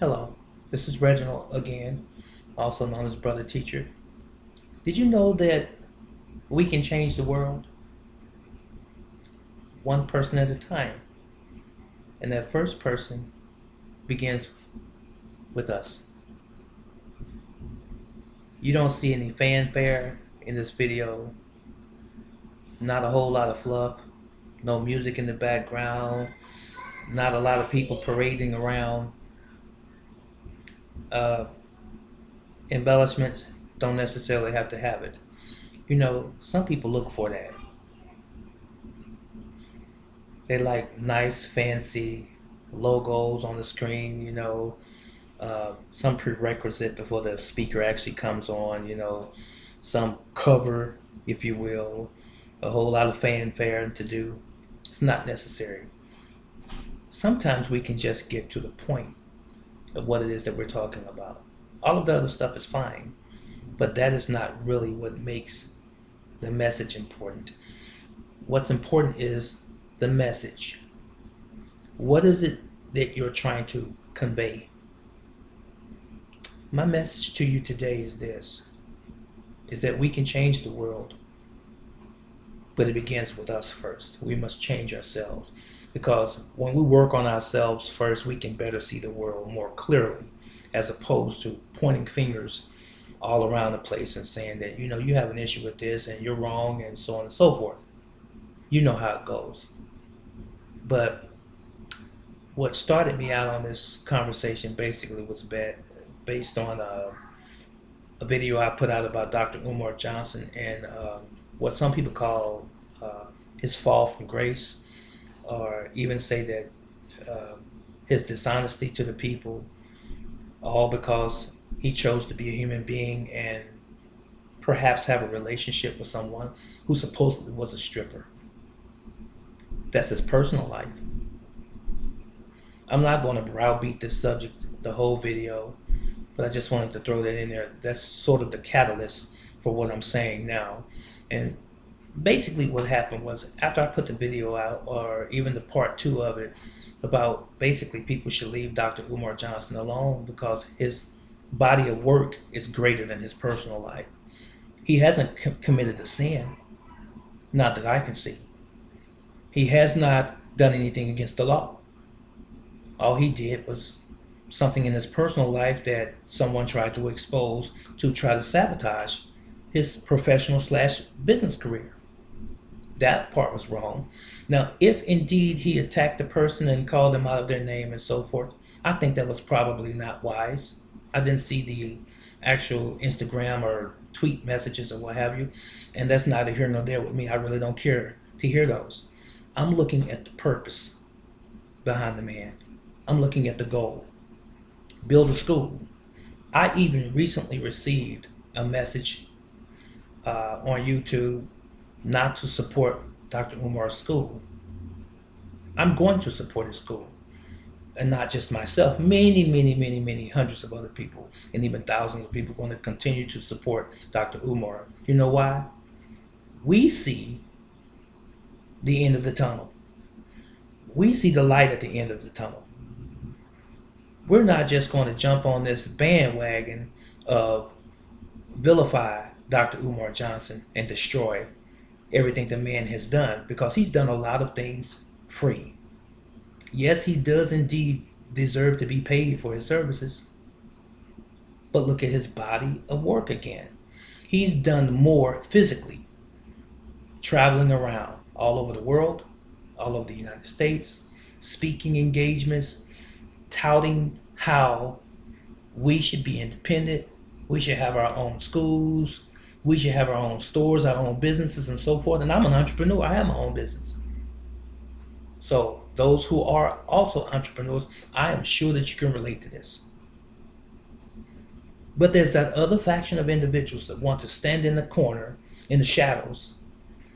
Hello, this is Reginald again, also known as Brother Teacher. Did you know that we can change the world one person at a time? And that first person begins with us. You don't see any fanfare in this video, not a whole lot of fluff, no music in the background, not a lot of people parading around. Uh, Embellishments don't necessarily have to have it. Some people look for that. They like nice, fancy logos on the screen, some prerequisite before the speaker actually comes on, some cover, if you will, a whole lot of fanfare to do. It's not necessary. Sometimes we can just get to the point of what it is that we're talking about. All of the other stuff is fine, but that is not really what makes the message important. What's important is the message. What is it that you're trying to convey? My message to you today is this, is that we can change the world, but it begins with us first. We must change ourselves, because when we work on ourselves first, we can better see the world more clearly, as opposed to pointing fingers all around the place and saying that, you have an issue with this and you're wrong and so on and so forth. You know how it goes. But what started me out on this conversation basically was based on a video I put out about Dr. Umar Johnson and what some people call his fall from grace, or even say that his dishonesty to the people, all because he chose to be a human being and perhaps have a relationship with someone who supposedly was a stripper. That's his personal life. I'm not going to browbeat this subject the whole video, but I just wanted to throw that in there. That's sort of the catalyst for what I'm saying now. And basically what happened was, after I put the video out, or even the part 2 of it, about basically people should leave Dr. Umar Johnson alone because his body of work is greater than his personal life. He hasn't committed a sin, not that I can see. He has not done anything against the law. All he did was something in his personal life that someone tried to expose to try to sabotage his professional/business career. That part was wrong. Now, if indeed he attacked the person and called them out of their name and so forth, I think that was probably not wise. I didn't see the actual Instagram or tweet messages or what have you, and that's neither here nor there with me. I really don't care to hear those. I'm looking at the purpose behind the man. I'm looking at the goal. Build a school. I even recently received a message on YouTube not to support Dr. Umar's school. I'm going to support his school. And not just myself. Many hundreds of other people, and even thousands of people, are going to continue to support Dr. Umar. You know why? We see the end of the tunnel. We see the light at the end of the tunnel. We're not just going to jump on this bandwagon of vilify Dr. Umar Johnson and destroy everything the man has done, because he's done a lot of things free. Yes, he does indeed deserve to be paid for his services. But look at his body of work again. He's done more physically, traveling around all over the world, all over the United States, speaking engagements, touting how we should be independent, we should have our own schools, we should have our own stores, our own businesses, and so forth. And I'm an entrepreneur. I have my own business. So those who are also entrepreneurs, I am sure that you can relate to this. But there's that other faction of individuals that want to stand in the corner, in the shadows,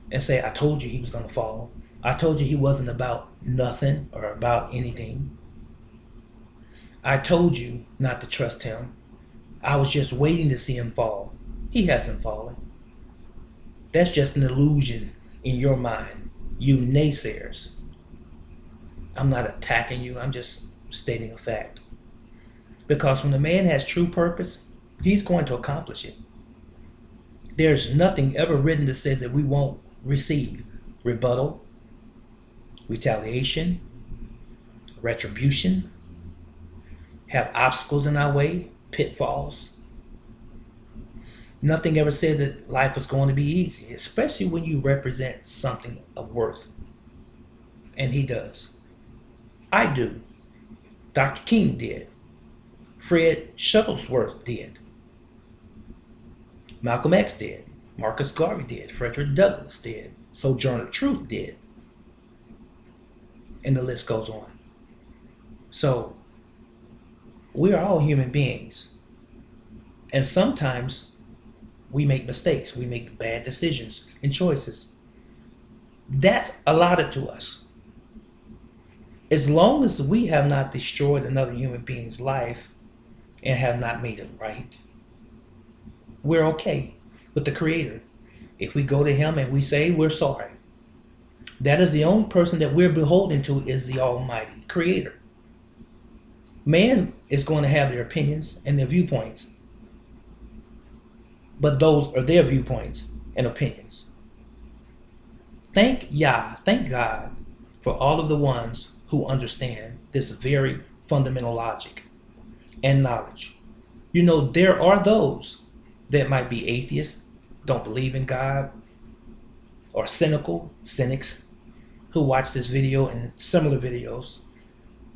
and say, I told you he was going to fall. I told you he wasn't about nothing or about anything. I told you not to trust him. I was just waiting to see him fall. He hasn't fallen. That's just an illusion in your mind, you naysayers. I'm not attacking you. I'm just stating a fact. Because when a man has true purpose, he's going to accomplish it. There's nothing ever written that says that we won't receive rebuttal, retaliation, retribution, have obstacles in our way, pitfalls. Nothing ever said that life is going to be easy, especially when you represent something of worth. And he does. I do. Dr. King did. Fred Shuttlesworth did. Malcolm X did. Marcus Garvey did. Frederick Douglass did. Sojourner Truth did. And the list goes on. So, we are all human beings. And sometimes we make mistakes. We make bad decisions and choices. That's allotted to us. As long as we have not destroyed another human being's life and have not made it right, we're okay with the Creator. If we go to Him and we say we're sorry, that is the only person that we're beholden to, is the Almighty Creator. Man is going to have their opinions and their viewpoints, but those are their viewpoints and opinions. Thank God for all of the ones who understand this very fundamental logic and knowledge. You know, there are those that might be atheists, don't believe in God, or cynics, who watch this video and similar videos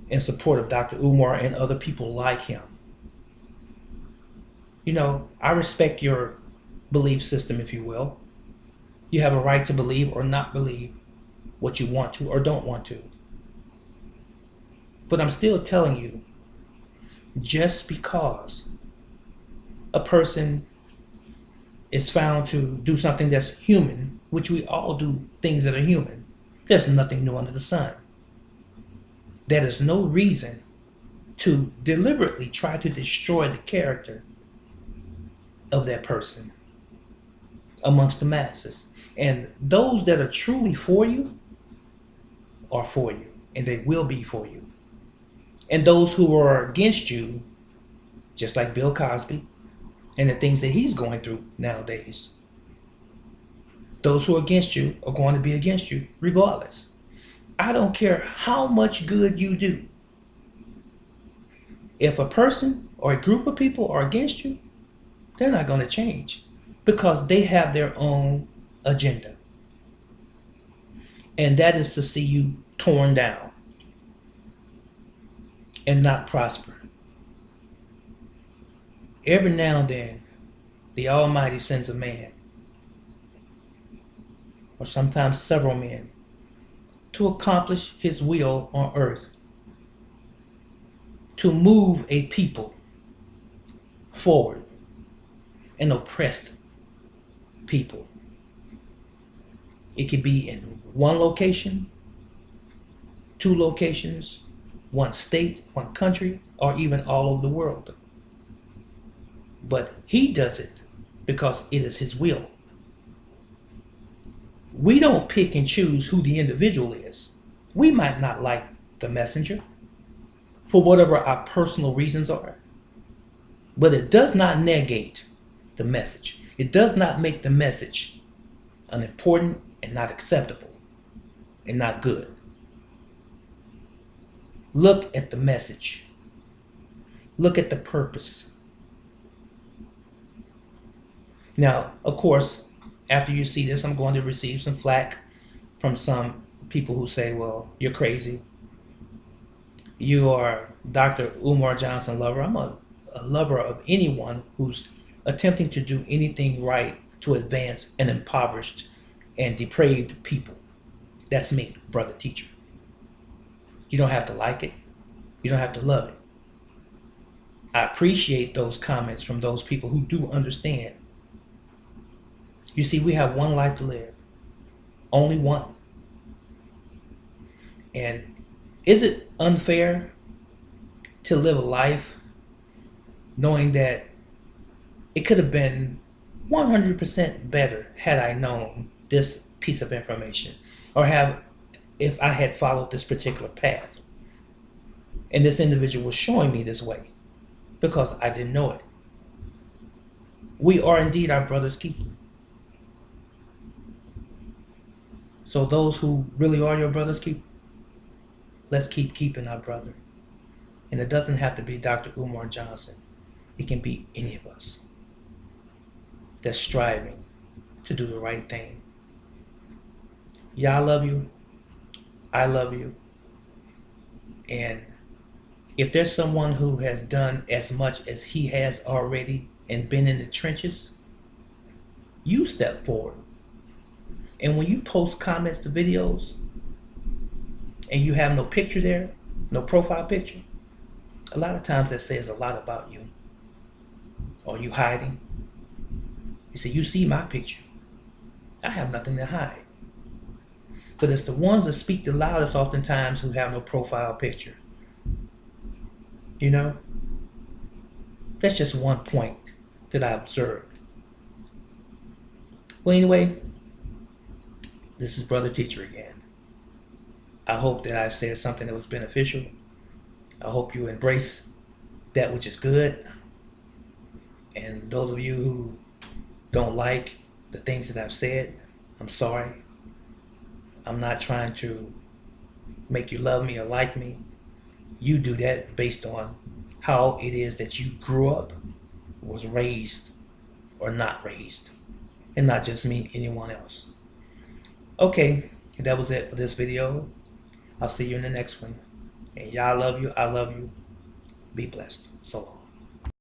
in support of Dr. Umar and other people like him. You know, I respect your belief system, if you will. You have a right to believe or not believe what you want to or don't want to. But I'm still telling you, just because a person is found to do something that's human, which we all do things that are human, there's nothing new under the sun. That is no reason to deliberately try to destroy the character of that person amongst the masses. And those that are truly for you are for you, and they will be for you. And those who are against you, just like Bill Cosby and the things that he's going through nowadays, those who are against you are going to be against you regardless. I don't care how much good you do. If a person or a group of people are against you, they're not going to change, because they have their own agenda. And that is to see you torn down and not prosper. Every now and then, the Almighty sends a man, or sometimes several men, to accomplish His will on earth, to move a people forward, an oppressed people. It could be in one location, two locations, one state, one country, or even all over the world. But He does it because it is His will. We don't pick and choose who the individual is. We might not like the messenger for whatever our personal reasons are, but it does not negate the message. It does not make the message unimportant and not acceptable and not good. Look at the message. Look at the purpose. Now, of course, after you see this, I'm going to receive some flack from some people who say, well, you're crazy. You are Dr. Umar Johnson lover. I'm a lover of anyone who's attempting to do anything right to advance an impoverished and depraved people. That's me, brother teacher. You don't have to like it. You don't have to love it. I appreciate those comments from those people who do understand. You see, we have one life to live. Only one. And is it unfair to live a life knowing that it could have been 100% better had I known this piece of information, or if I had followed this particular path and this individual was showing me this way? because I didn't know it. We are indeed our brother's keeper. So those who really are your brother's keeper, let's keep keeping our brother. And it doesn't have to be Dr. Umar Johnson. It can be any of us that's striving to do the right thing. Yeah, I love you. I love you. And if there's someone who has done as much as he has already and been in the trenches, you step forward. And when you post comments to videos and you have no picture there, no profile picture, a lot of times that says a lot about you. Or you hiding. You say, you see my picture. I have nothing to hide. But it's the ones that speak the loudest oftentimes who have no profile picture. You know? That's just one point that I observed. Well, anyway, this is Brother Teacher again. I hope that I said something that was beneficial. I hope you embrace that which is good. And those of you who don't like the things that I've said, I'm sorry. I'm not trying to make you love me or like me. You do that based on how it is that you grew up, was raised, or not raised. And not just me, anyone else. Okay, that was it for this video. I'll see you in the next one. And y'all love you, I love you. Be blessed. So long.